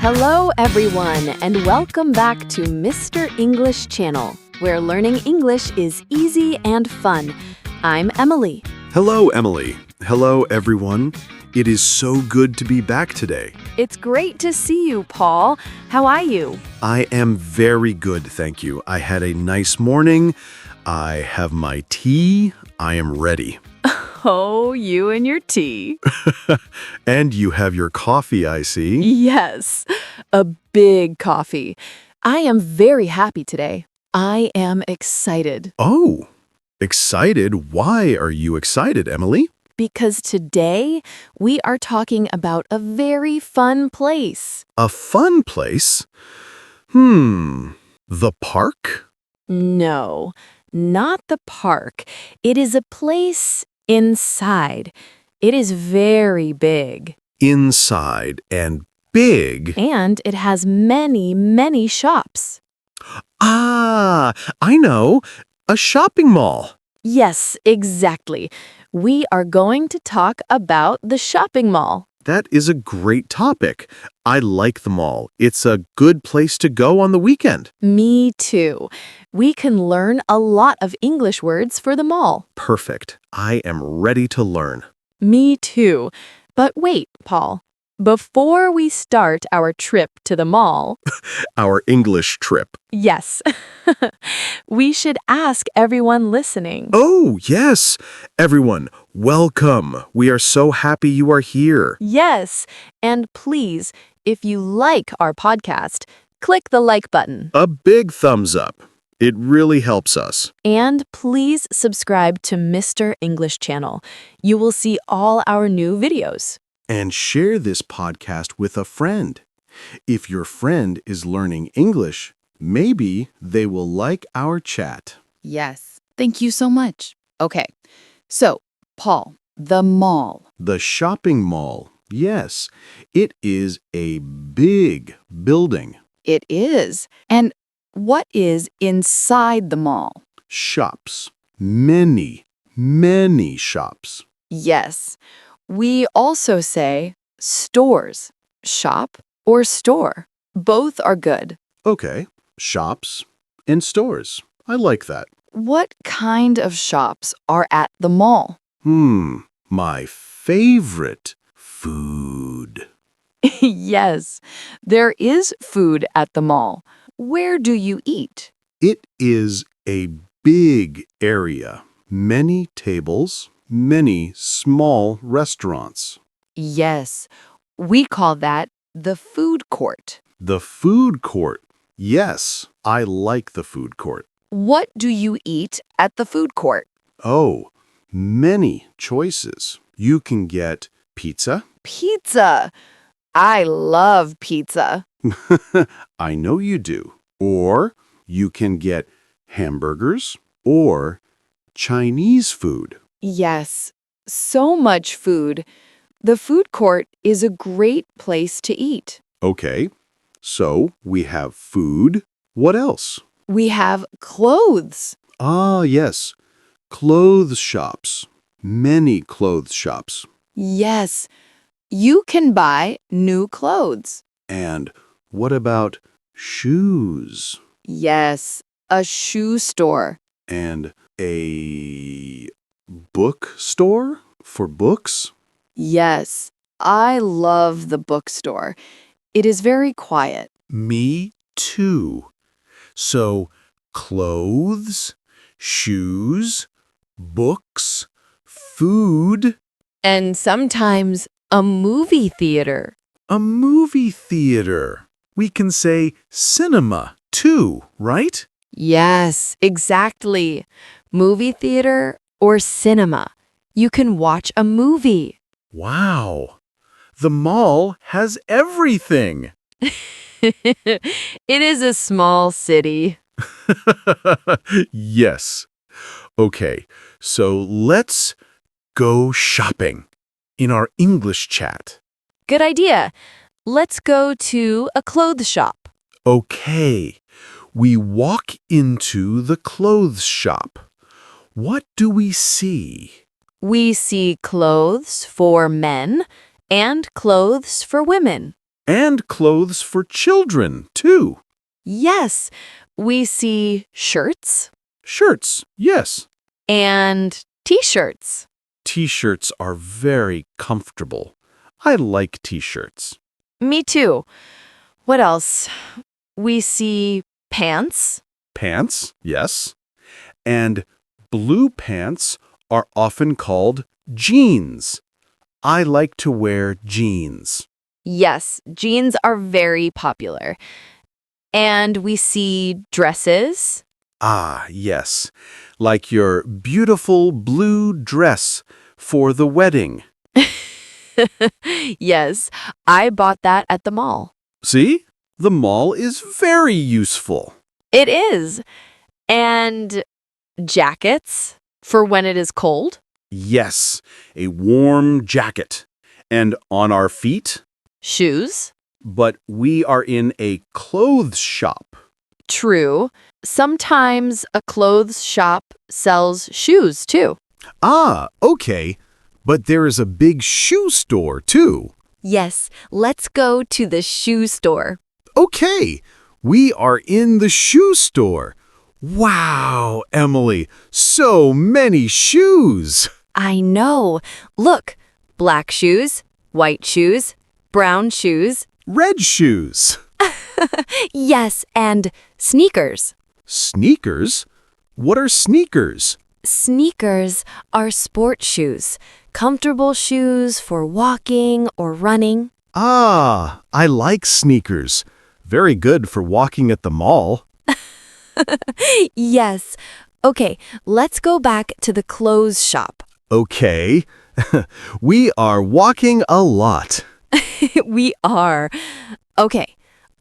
Hello, everyone, and welcome back to Mr. English Channel, where learning English is easy and fun. I'm Emily. Hello, Emily. Hello, everyone. It is so good to be back today. It's great to see you, Paul. How are you? I am very good, thank you. I had a nice morning. I have my tea. I am ready. Oh, you and your tea. And you have your coffee, I see. Yes, a big coffee. I am very happy today. I am excited Oh, excited? Why are you excited, Emily? because today we are talking about a very fun place. A fun place? The park? No, not the park. It is a place inside. It is very big. Inside and big. And it has many, many shops. Ah, I know. A shopping mall. Yes, exactly. We are going to talk about the shopping mall. That is a great topic. I like the mall. It's a good place to go on the weekend. Me too. We can learn a lot of English words for the mall. Perfect. I am ready to learn. Me too. But wait, Paul. Before we start our trip to the mall, Our English trip. yes, we should ask everyone listening. Oh, yes. Everyone, welcome. We are so happy you are here. Yes, and please, if you like our podcast, click the like button. A big thumbs up. It really helps us. And please subscribe to Mr. English Channel. You will see all our new videos. And share this podcast with a friend. If your friend is learning English, maybe they will like our chat. Yes. Thank you so much. Okay. So, Paul, the mall. The shopping mall. Yes, it is a big building. It is. And what is inside the mall? Shops. Many, many shops. Yes. We also say stores, shop or store. Both are good. Okay, shops and stores. I like that. What kind of shops are at the mall? My favorite food. Yes, there is food at the mall. Where do you eat? It is a big area. Many tables, many small restaurants. Yes, we call that the food court. The food court. Yes, I like the food court. What do you eat at the food court? Oh, many choices. You can get pizza. Pizza. I love pizza. I know you do. Or you can get hamburgers or Chinese food. Yes, so much food. The food court is a great place to eat. Okay, so we have food. What else? We have clothes. Ah, yes, clothes shops. Many clothes shops. Yes, you can buy new clothes. And what about shoes? Yes, a shoe store. And a bookstore for books? Yes, I love the bookstore. It is very quiet. Me too. So, clothes, shoes, books, food, And sometimes a movie theater. a movie theater. We can say cinema too, right? Yes, exactly. Movie theater or cinema. You can watch a movie. Wow. The mall has everything. It is a small city. Yes. Okay, so let's go shopping in our English chat. Good idea. Let's go to a clothes shop. Okay, we walk into the clothes shop. What do we see? We see clothes for men and clothes for women. And clothes for children, too. Yes, we see shirts Shirts, yes. and t-shirts. T-shirts are very comfortable. I like t-shirts. Me too. What else? We see pants. Pants, yes. And blue pants are often called jeans. I like to wear jeans. Yes, jeans are very popular. And we see dresses. Ah, yes. Like your beautiful blue dress for the wedding. Yes, I bought that at the mall. See? The mall is very useful. It is. And jackets for when it is cold. Yes, a warm jacket. And on our feet? Shoes. But we are in a clothes shop. True. Sometimes a clothes shop sells shoes too. Ah, okay. But there is a big shoe store, too. Yes, let's go to the shoe store. Okay, we are in the shoe store. Wow, Emily, so many shoes. I know. Look, black shoes, white shoes, brown shoes. Red shoes. Yes, and sneakers. Sneakers? What are sneakers? Sneakers are sport shoes, comfortable shoes for walking or running. Ah, I like sneakers. Very good for walking at the mall. Yes. Okay, let's go back to the clothes shop. Okay. We are walking a lot. We are. Okay,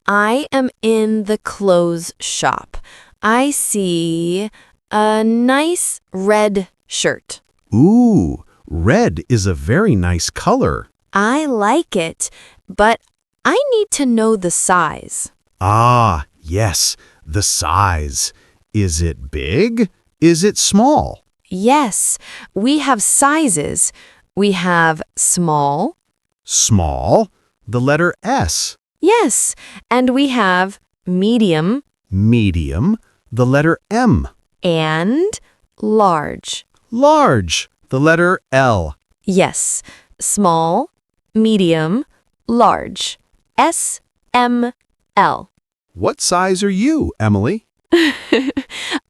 I am in the clothes shop. I see a nice red shirt. Ooh, red is a very nice color. I like it, but I need to know the size. Ah, yes, the size. Is it big? Is it small? Yes, we have sizes. We have small. Small, the letter S. Yes, and we have medium Medium, the letter M. and large. Large, the letter L. Yes, small, medium, large. S, M, L. What size are you, Emily?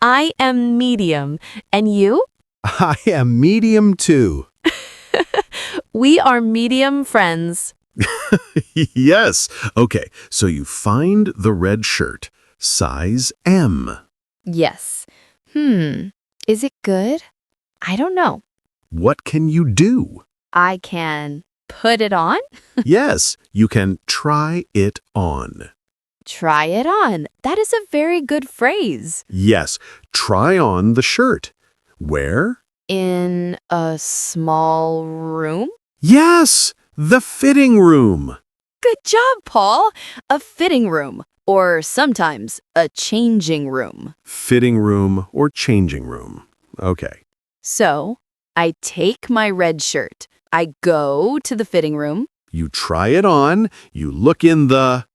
I am medium. And you? I am medium too. We are medium friends. Yes. Okay, so you find the red shirt, size M. Yes. Is it good? I don't know. What can you do? I can put it on? Yes, you can try it on. Try it on. That is a very good phrase. Yes, try on the shirt. Where? In a small room? Yes, the fitting room. Good job, Paul. A fitting room, or sometimes a changing room. Fitting room or changing room. Okay. So, I take my red shirt. I go to the fitting room. You try it on. You look in the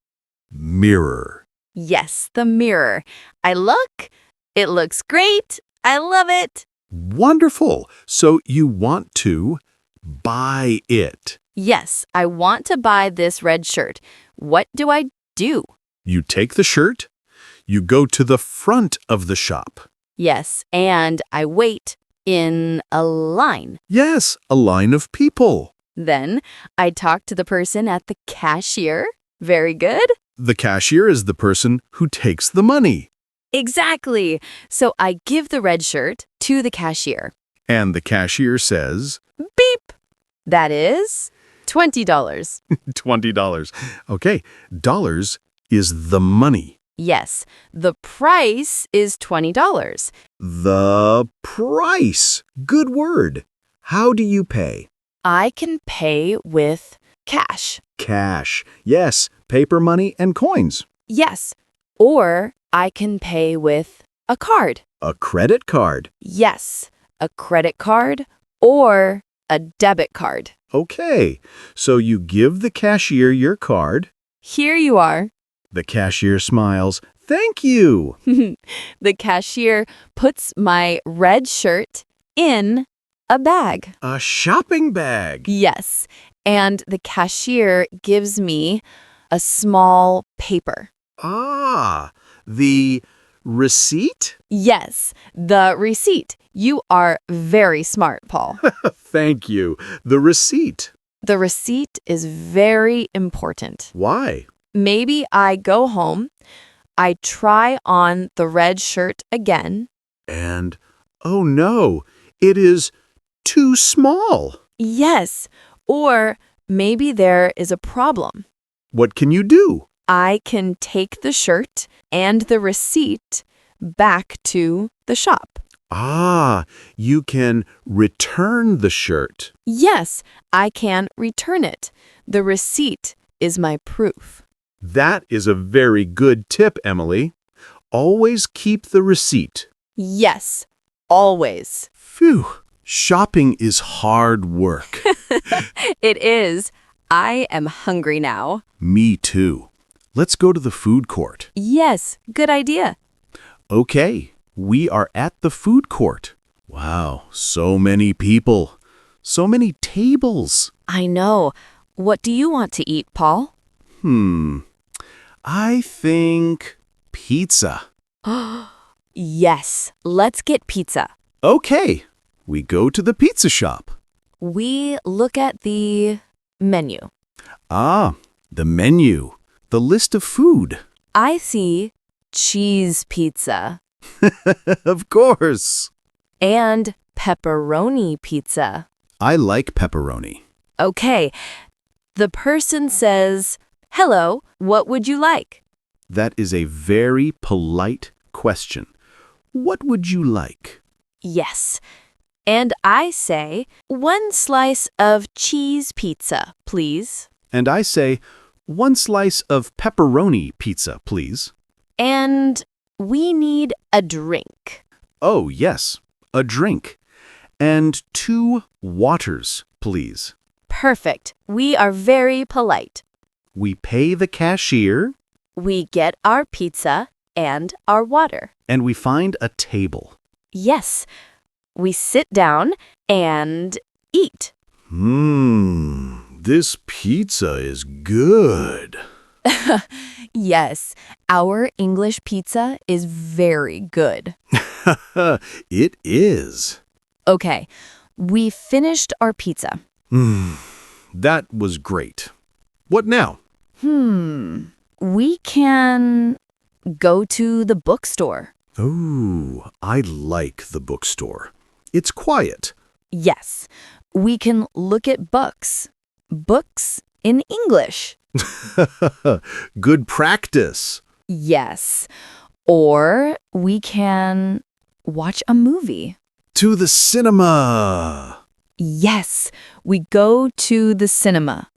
mirror. Yes, the mirror. I look. It looks great. I love it. Wonderful. So you want to buy it. Yes, I want to buy this red shirt. What do I do? You take the shirt. You go to the front of the shop. Yes, and I wait in a line. Yes, a line of people. Then I talk to the person at the cashier. Very good. The cashier is the person who takes the money. Exactly. So I give the red shirt to the cashier. And the cashier says, Beep. That is $20. $20. Okay, dollars is the money. Yes, the price is $20. The price. Good word. How do you pay? I can pay with cash. Cash. Yes, paper money and coins. Yes. Or I can pay with a card. A credit card. Yes, a credit card or a debit card. Okay, so you give the cashier your card. Here you are. The cashier smiles. Thank you. The cashier puts my red shirt in a bag. A shopping bag. Yes. And the cashier gives me a small paper. Ah, the receipt? Yes, the receipt. You are very smart, Paul. Thank you. The receipt. The receipt is very important. Why? Maybe I go home, I try on the red shirt again. And, oh no, it is too small. Yes, or maybe there is a problem. What can you do? I can take the shirt and the receipt back to the shop. Ah, you can return the shirt. Yes, I can return it. The receipt is my proof. That is a very good tip, Emily. Always keep the receipt. Yes, always. Phew, shopping is hard work. It is. I am hungry now. Me too. Let's go to the food court. Yes, good idea. Okay, we are at the food court. Wow, so many people. So many tables. I know. What do you want to eat, Paul? I think pizza. Yes, let's get pizza. Okay, we go to the pizza shop. We look at the menu. Ah, the menu. The list of food. I see cheese pizza Of course. and pepperoni pizza. I like pepperoni. Okay, the person says, "Hello, what would you like?" That is a very polite question. What would you like? Yes. And I say, "1 slice of cheese pizza, please." And I say, 1 slice of pepperoni pizza, please. And we need a drink. Oh, yes, a drink. And 2 waters, please. Perfect. We are very polite. We pay the cashier, We get our pizza and our water. and we find a table. Yes. We sit down and eat. This pizza is good. Yes, our English pizza is very good. It is. Okay, we finished our pizza. That was great. What now? We can go to the bookstore. Oh, I like the bookstore. It's quiet. Yes, we can look at books. Books in English. Good practice. Yes. Or we can watch a movie. To the cinema. Yes, we go to the cinema.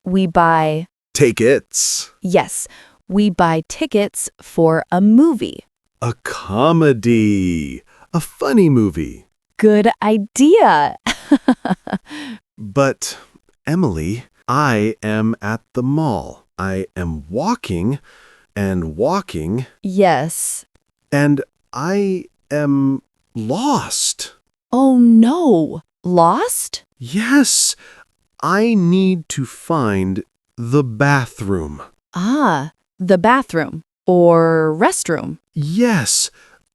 We buy, Tickets. yes, we buy tickets for a movie. A comedy. A funny movie. Good idea. But, Emily, I am at the mall. I am walking and walking, Yes. and I am lost. Oh no. Lost? Yes, I need to find the bathroom. Ah, the bathroom or restroom. Yes,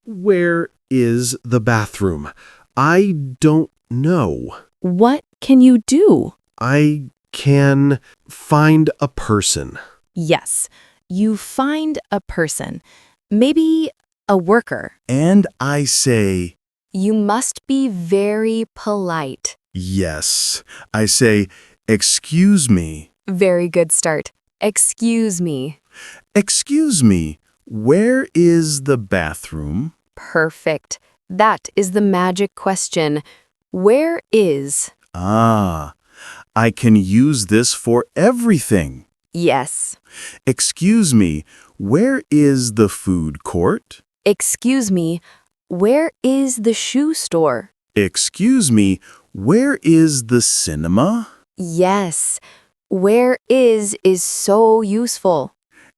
where is the bathroom? I don't know. What can you do? I can find a person. Yes, you find a person, maybe a worker. And I say, You must be very polite. yes. I say, excuse me. Very good start. Excuse me. Excuse me, where is the bathroom? Perfect. That is the magic question. Where is? Ah, I can use this for everything. Yes. Excuse me, where is the food court? Excuse me, where is the shoe store? Excuse me, where is the cinema? Yes. Where is so useful.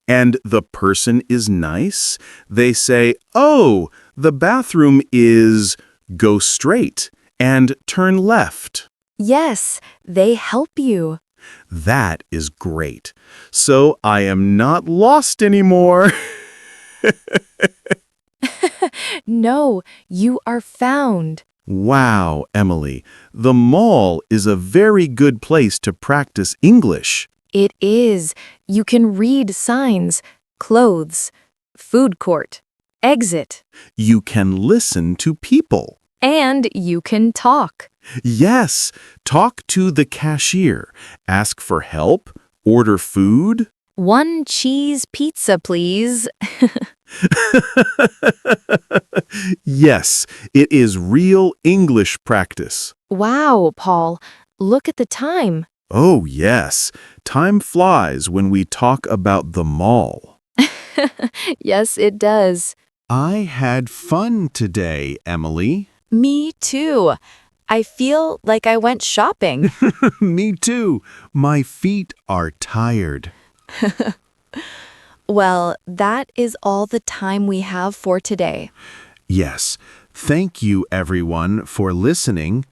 And the person is nice. They say, oh, the bathroom is go straight and turn left. Yes, they help you. That is great. So I am not lost anymore. No, you are found. Wow, Emily, the mall is a very good place to practice English. It is. You can read signs, clothes, food court, exit, You can listen to people. and you can talk. Yes, talk to the cashier, ask for help, order food. 1 cheese pizza, please. Yes, it is real English practice. Wow, Paul, look at the time. Oh, yes, time flies when we talk about the mall. Yes, it does. I had fun today, Emily. Me too. I feel like I went shopping. Me too. My feet are tired. Well, that is all the time we have for today. Yes, thank you everyone for listening.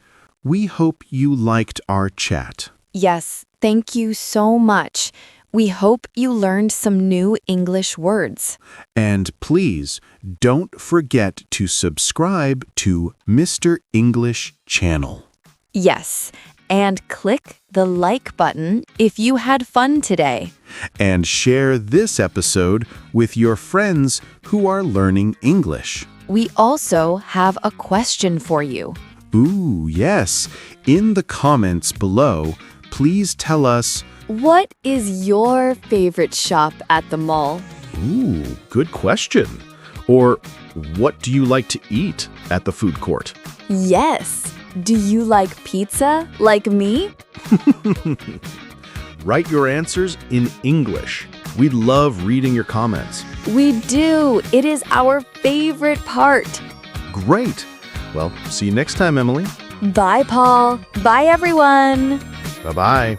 We hope you liked our chat. Yes, thank you so much. We hope you learned some new English words. And please don't forget to subscribe to Mr. English channel. Yes, and click the like button if you had fun today. And share this episode with your friends who are learning English. We also have a question for you. Ooh, yes. In the comments below, please tell us, What is your favorite shop at the mall? ooh, good question. Or what do you like to eat at the food court? Yes. Do you like pizza like me? Write your answers in English. We love reading your comments. We do. It is our favorite part. Great. Well, see you next time, Emily. Bye, Paul. Bye, everyone. Bye-bye.